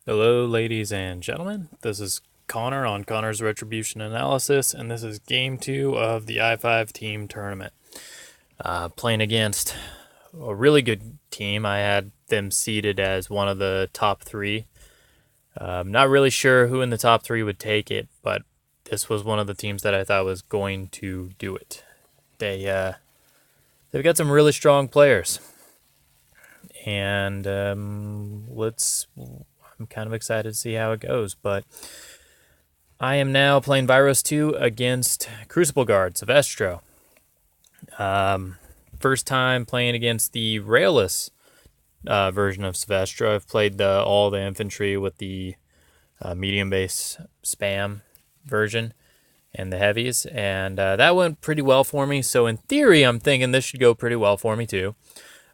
Hello, ladies and gentlemen. This is Connor on Connor's Retribution Analysis, and this is Game 2 of the I-5 Team Tournament. Playing against a really good team. I had them seeded as one of the top three. Not really sure who in the top three would take it, but this was one of the teams that I thought was going to do it. They've got some really strong players, and I'm kind of excited to see how it goes, but I am now playing Vyros 2 against Crucible Guard, Syvestro. First time playing against the Railless version of Syvestro. I've played all the infantry with the medium base spam version and the heavies, and that went pretty well for me. So in theory, I'm thinking this should go pretty well for me too.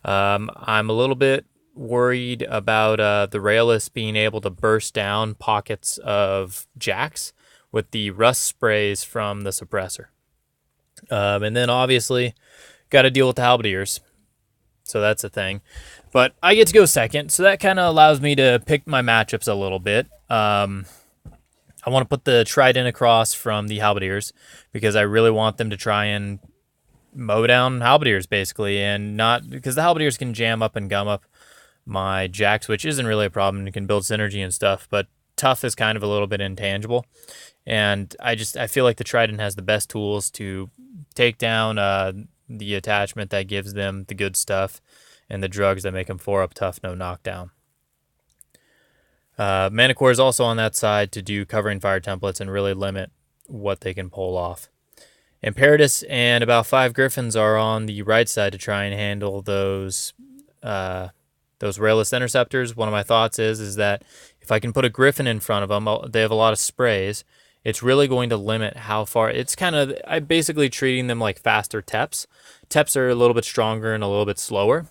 I'm a little bit worried about the Railless being able to burst down pockets of jacks with the rust sprays from the Suppressor. And then obviously got to deal with the Halberdiers, so that's a thing. But I get to go second, so that kind of allows me to pick my matchups a little bit. I want to put the Trident across from the Halberdiers because I really want them to try and mow down Halberdiers basically, and not because the Halberdiers can jam up and gum up my jacks, which isn't really a problem. You can build synergy and stuff, but tough is kind of a little bit intangible. And I feel like the Trident has the best tools to take down the attachment that gives them the good stuff and the drugs that make them 4-up tough, no knockdown. Manticore is also on that side to do covering fire templates and really limit what they can pull off. Imperitus and about 5 Griffons are on the right side to try and handle those Railless interceptors. One of my thoughts is that if I can put a Griffon in front of them, they have a lot of sprays. It's really going to limit how far. I'm basically treating them like faster Teps. Teps are a little bit stronger and a little bit slower.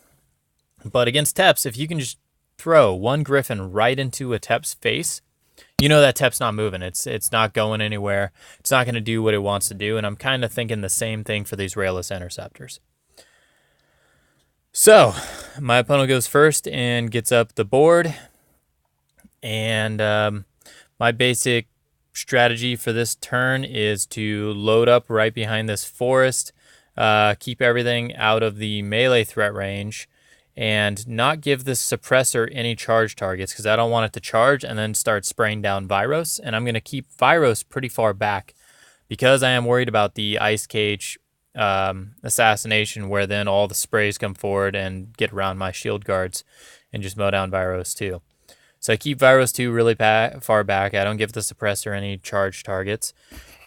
But against Teps, if you can just throw one Griffon right into a Tep's face, you know that Tep's not moving. It's not going anywhere. It's not going to do what it wants to do. And I'm kind of thinking the same thing for these Railless interceptors. So, my opponent goes first and gets up the board. And my basic strategy for this turn is to load up right behind this forest, keep everything out of the melee threat range, and not give this Suppressor any charge targets because I don't want it to charge and then start spraying down Vyros. And I'm going to keep Vyros pretty far back because I am worried about the Ice Cage assassination, where then all the sprays come forward and get around my shield guards and just mow down Vyros 2. So I keep Vyros 2 really far back. I don't give the Suppressor any charge targets.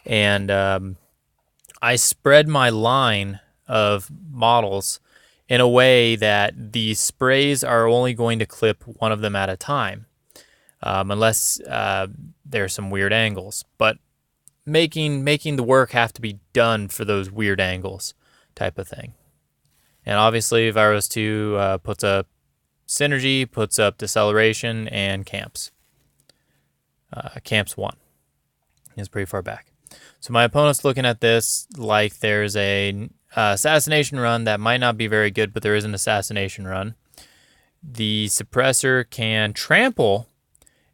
And I spread my line of models in a way that the sprays are only going to clip one of them at a time, unless there's some weird angles. But making the work have to be done for those weird angles type of thing. And obviously Vyros 2 puts up synergy, puts up deceleration, and camps. Camps 1 is pretty far back. So my opponent's looking at this like there's a assassination run that might not be very good, but there is an assassination run. The Suppressor can trample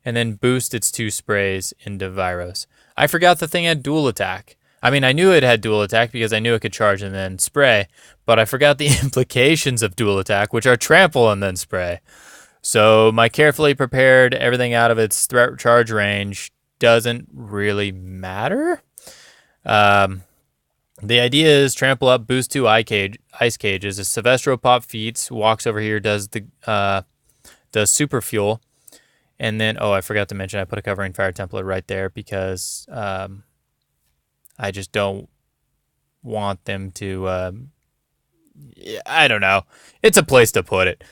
and then boost its 2 sprays into Vyros. I forgot the thing had dual attack. I mean, I knew it had dual attack because I knew it could charge and then spray, but I forgot the implications of dual attack, which are trample and then spray. So my carefully prepared everything out of its threat charge range doesn't really matter. The idea is trample up, boost 2 ice cages. A Syvestro pop feats, walks over here, does super fuel. And then, I forgot to mention, I put a covering fire template right there because I just don't want them to, I don't know. It's a place to put it.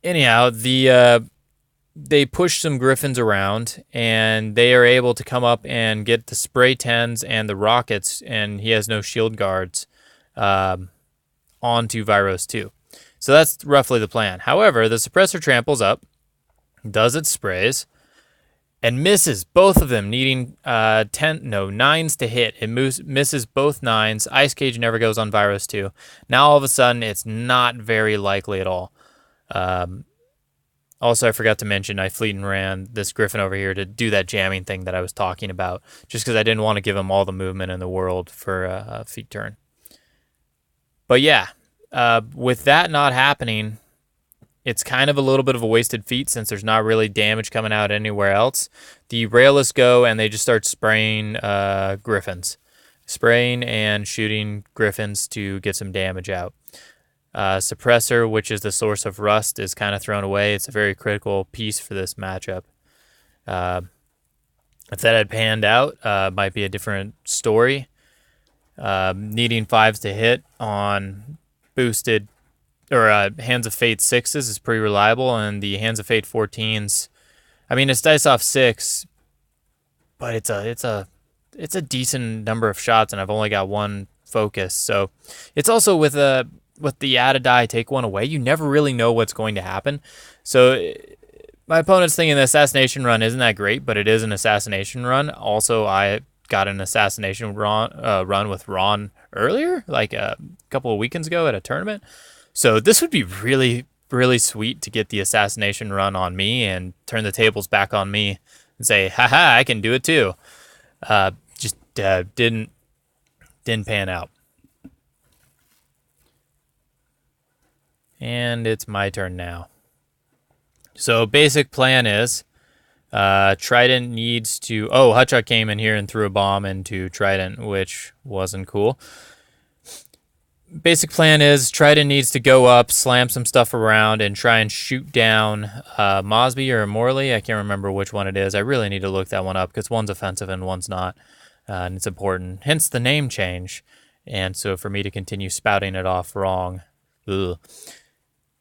Anyhow, they push some Griffons around, and they are able to come up and get the spray 10s and the rockets, and he has no shield guards onto Vyros 2. So that's roughly the plan. However, the Suppressor tramples up, does its sprays, and misses both of them, needing 9s to hit. It misses both 9s. Ice Cage never goes on Vyros 2. Now all of a sudden, it's not very likely at all. Also, I forgot to mention I fleet and ran this Griffon over here to do that jamming thing that I was talking about, just because I didn't want to give him all the movement in the world for a feat turn. But yeah, with that not happening, it's kind of a little bit of a wasted feat since there's not really damage coming out anywhere else. The Railless go and they just start spraying Griffons. Spraying and shooting Griffons to get some damage out. Suppressor, which is the source of rust, is kind of thrown away. It's a very critical piece for this matchup. If that had panned out, might be a different story. Needing 5s to hit on boosted or Hands of Fate 6s is pretty reliable, and the Hands of Fate 14s, I mean, it's dice off 6, but it's a decent number of shots, and I've only got 1 focus. So it's also with the add a die, take 1 away, you never really know what's going to happen. So my opponent's thinking the assassination run isn't that great, but it is an assassination run. Also, I got an assassination run with Ron earlier, like a couple of weekends ago at a tournament. So this would be really, really sweet to get the assassination run on me and turn the tables back on me and say, haha, I can do it too. Just didn't pan out. And it's my turn now. So basic plan is Trident needs to... Oh, Hutchuk came in here and threw a bomb into Trident, which wasn't cool. Basic plan is Trident needs to go up, slam some stuff around, and try and shoot down Mosby or Morley. I can't remember which one it is. I really need to look that one up because one's offensive and one's not. And it's important. Hence the name change. And so for me to continue spouting it off wrong. Ugh.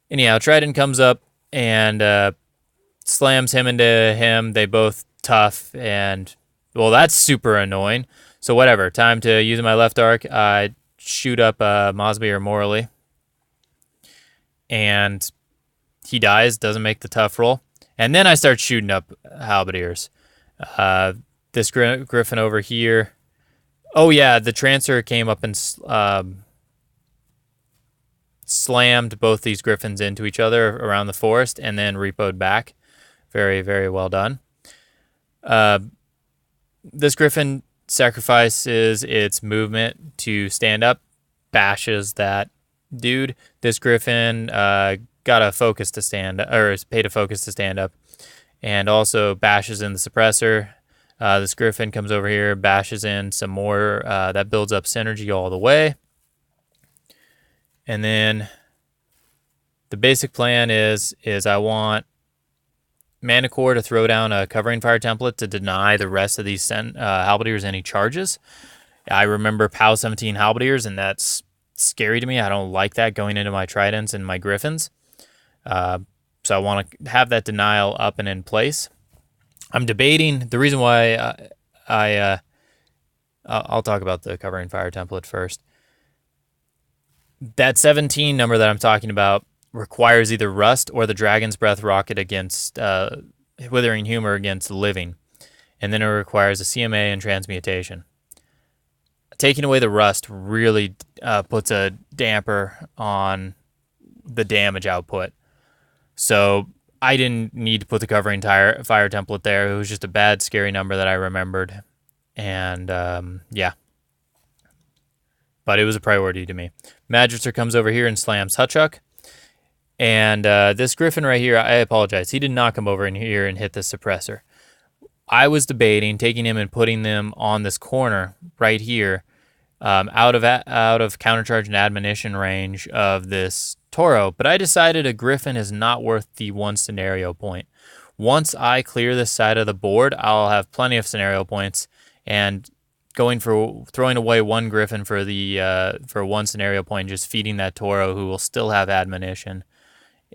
Anyhow, Trident comes up and slams him into him. They both tough, and, well, that's super annoying. So whatever. Time to use my left arc. I shoot up Mosby or Morley. And he dies, doesn't make the tough roll. And then I start shooting up Halberdiers. This Griffon over here. Oh, yeah, the Trancer came up and slammed both these Griffons into each other around the forest and then repoed back. Very, very well done. This Griffon sacrifices its movement to stand up, bashes that dude. This Griffon got a focus to stand, or is paid a focus to stand up, and also bashes in the Suppressor. This Griffon comes over here, bashes in some more. That builds up synergy all the way. And then the basic plan is I want Manticore to throw down a covering fire template to deny the rest of these Halberdiers any charges. I remember POW 17 Halberdiers, and that's scary to me. I don't like that going into my Tridents and my Griffons. So I want to have that denial up and in place. I'm debating the reason why I'll talk about the covering fire template first. That 17 number that I'm talking about requires either Rust or the Dragon's Breath Rocket against Withering Humor against Living. And then it requires a CMA and Transmutation. Taking away the Rust really puts a damper on the damage output. So I didn't need to put the covering fire template there. It was just a bad, scary number that I remembered. And yeah. But it was a priority to me. Magister comes over here and slams Hutchuk. And this Griffon right here, I apologize. He did not come over in here and hit the Suppressor. I was debating taking him and putting them on this corner right here, out of countercharge and admonition range of this Toro. But I decided a Griffon is not worth the 1 scenario point. Once I clear this side of the board, I'll have plenty of scenario points, and throwing away 1 Griffon for 1 scenario point, just feeding that Toro who will still have admonition.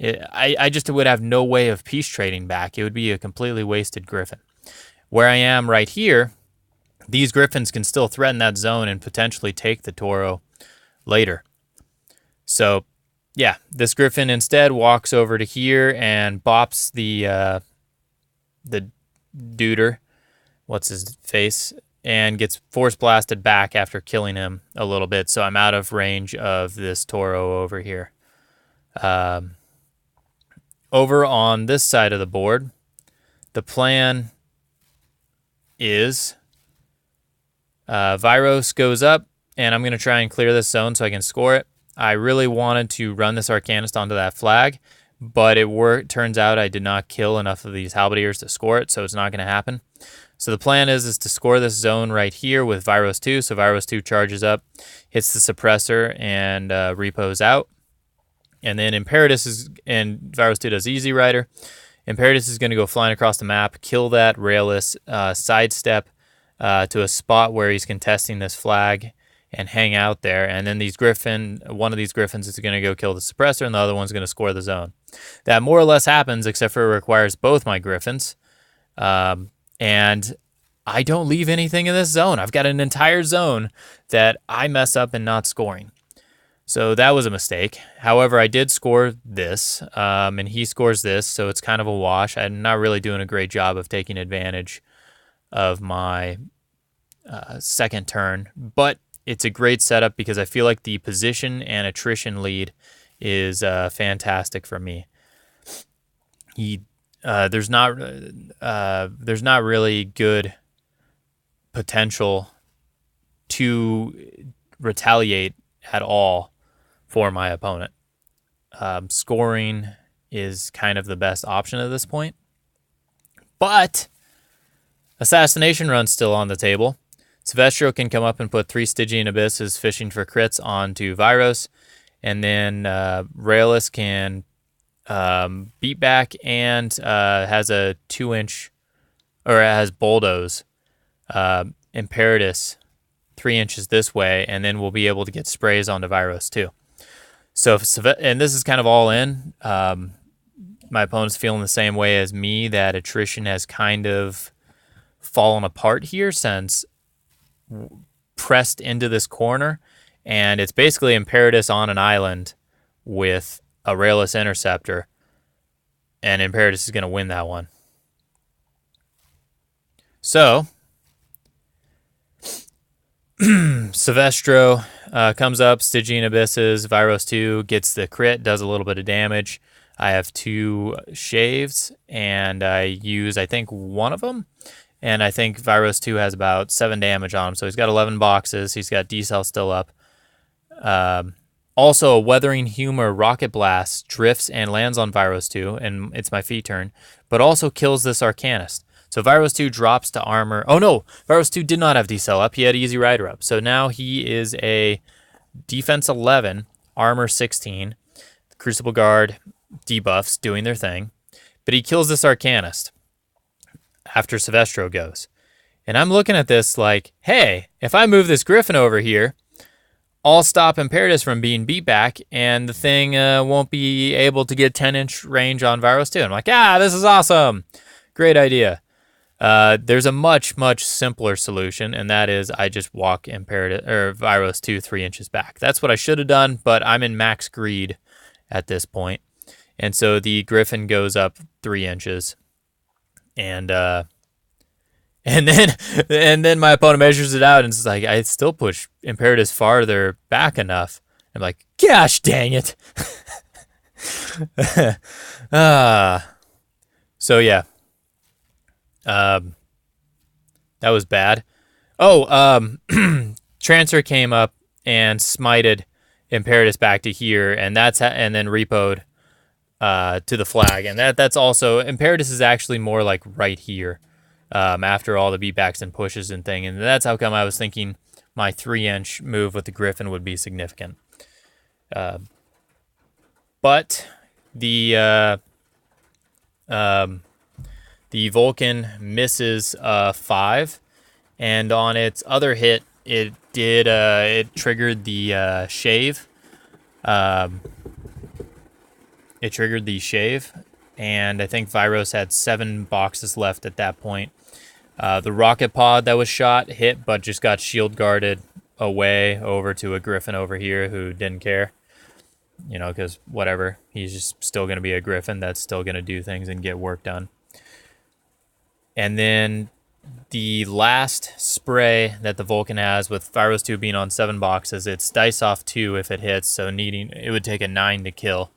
I just would have no way of peace trading back. It would be a completely wasted Griffon. Where I am right here, these Griffons can still threaten that zone and potentially take the Toro later. So, yeah, this Griffon instead walks over to here and bops the duder, what's his face, and gets force blasted back after killing him a little bit. So I'm out of range of this Toro over here. over on this side of the board, the plan is Vyros goes up, and I'm going to try and clear this zone so I can score it. I really wanted to run this Arcanist onto that flag, but it turns out I did not kill enough of these Halberdiers to score it, so it's not going to happen. So the plan is to score this zone right here with Vyros 2. So Vyros 2 charges up, hits the Suppressor, and repos out. And then Vyros 2 does Easy Rider. Imperitus is going to go flying across the map, kill that Railless, sidestep to a spot where he's contesting this flag, and hang out there. And then one of these Griffins is going to go kill the Suppressor, and the other one's going to score the zone. That more or less happens, except for it requires both my Griffins. And I don't leave anything in this zone. I've got an entire zone that I mess up in not scoring. So that was a mistake. However, I did score this, and he scores this, so it's kind of a wash. I'm not really doing a great job of taking advantage of my second turn, but it's a great setup because I feel like the position and attrition lead is fantastic for me. There's not really good potential to retaliate at all for my opponent. Scoring is kind of the best option at this point, but Assassination Run's still on the table. Syvestro can come up and put 3 Stygian Abysses fishing for crits onto Vyros, and then Railless can beat back and has a 2-inch, or has bulldoze Imperitus 3 inches this way, and then we'll be able to get sprays onto Vyros too. So and this is kind of all in. My opponent's feeling the same way as me, that attrition has kind of fallen apart here since pressed into this corner, and it's basically Imperitus on an island with a Railless interceptor, and Imperitus is going to win that one. So Syvestro comes up, Stygian Abysses, Vyros 2 gets the crit, does a little bit of damage. I have 2 shaves, and I use, I think, one of them. And I think Vyros 2 has about 7 damage on him. So he's got 11 boxes. He's got D-Cell still up. Also, a Weathering Humor Rocket Blast drifts and lands on Vyros 2, and it's my feet turn, but also kills this Arcanist. So Vyros 2 drops to armor. Oh no, Vyros 2 did not have D-Cell up. He had Easy Rider up. So now he is a defense 11, armor 16. Crucible Guard debuffs doing their thing. But he kills this Arcanist after Syvestro goes. And I'm looking at this like, hey, if I move this Griffin over here, I'll stop Imperitus from being beat back, and the thing won't be able to get 10-inch range on Vyros 2. I'm like, this is awesome. Great idea. There's a much, much simpler solution, and that is I just walk Vyros 2 3 inches back. That's what I should have done, but I'm in max greed at this point. And so the Griffin goes up 3 inches. And then my opponent measures it out, and it's like, I still push Imperitus farther back enough. I'm like, gosh dang it. So yeah. That was bad. Trancer came up and smited Imperitus back to here, and and then repoed to the flag, and that's also, Imperitus is actually more like right here, after all the beatbacks and pushes and thing, and that's how come I was thinking my 3-inch move with the Griffin would be significant. But the Vulcan misses 5, and on its other hit, it triggered the shave. It triggered the shave, and I think Vyros had 7 boxes left at that point. The rocket pod that was shot hit, but just got shield guarded away over to a Griffin over here who didn't care. You know, because whatever, he's just still going to be a Griffin that's still going to do things and get work done. And then the last spray that the Vulcan has, with Vyros 2 being on 7 boxes, it's dice off 2 if it hits, so it would take a 9 to kill.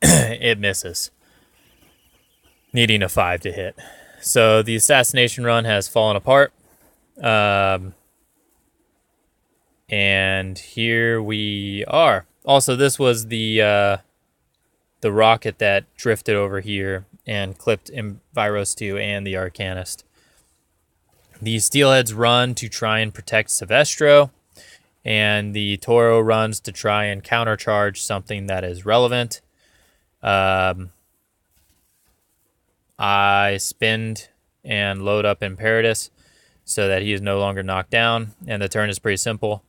it misses, needing a 5 to hit. So the assassination run has fallen apart. And here we are. Also, this was the rocket that drifted over here and clipped Vyros 2 and the Arcanist. The Steelheads run to try and protect Syvestro, and the Toro runs to try and countercharge something that is relevant. I spinned and load up Imperitus so that he is no longer knocked down, and the turn is pretty simple.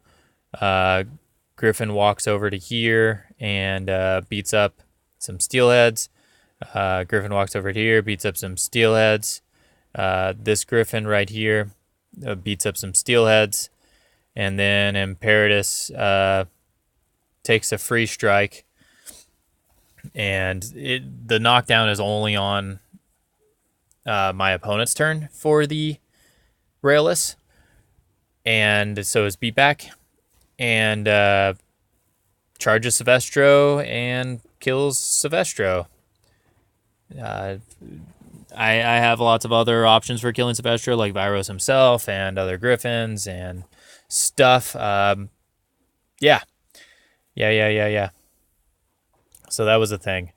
Griffon walks over to here and beats up some Steelheads. Griffon walks over here, beats up some Steelheads. This Griffon right here beats up some Steelheads. And then Imperitus takes a free strike. And the knockdown is only on my opponent's turn for the Railless. And so is beatback. And charges Syvestro and kills Syvestro. I have lots of other options for killing Syvestro, like Vyros himself and other Griffons and stuff. Yeah. So that was a thing.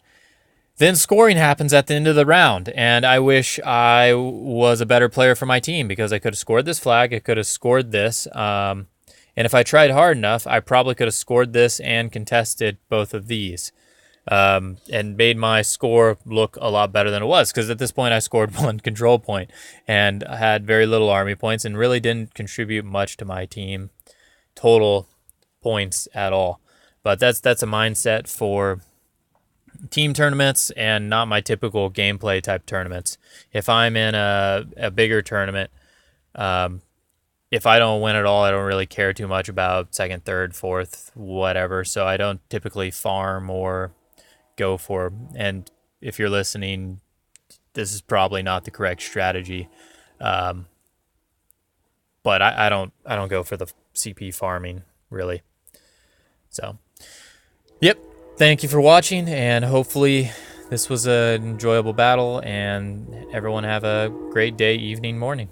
Then scoring happens at the end of the round, and I wish I was a better player for my team because I could have scored this flag, I could have scored this, and if I tried hard enough, I probably could have scored this and contested both of these, and made my score look a lot better than it was, because at this point I scored 1 control point and had very little army points and really didn't contribute much to my team total points at all. But that's a mindset for team tournaments and not my typical gameplay type tournaments. If I'm in a bigger tournament, if I don't win at all, I don't really care too much about second, third, fourth, whatever. So I don't typically farm or go for. And if you're listening, this is probably not the correct strategy. But I don't go for the CP farming really. So, yep. Thank you for watching, and hopefully this was an enjoyable battle, and everyone have a great day, evening, morning.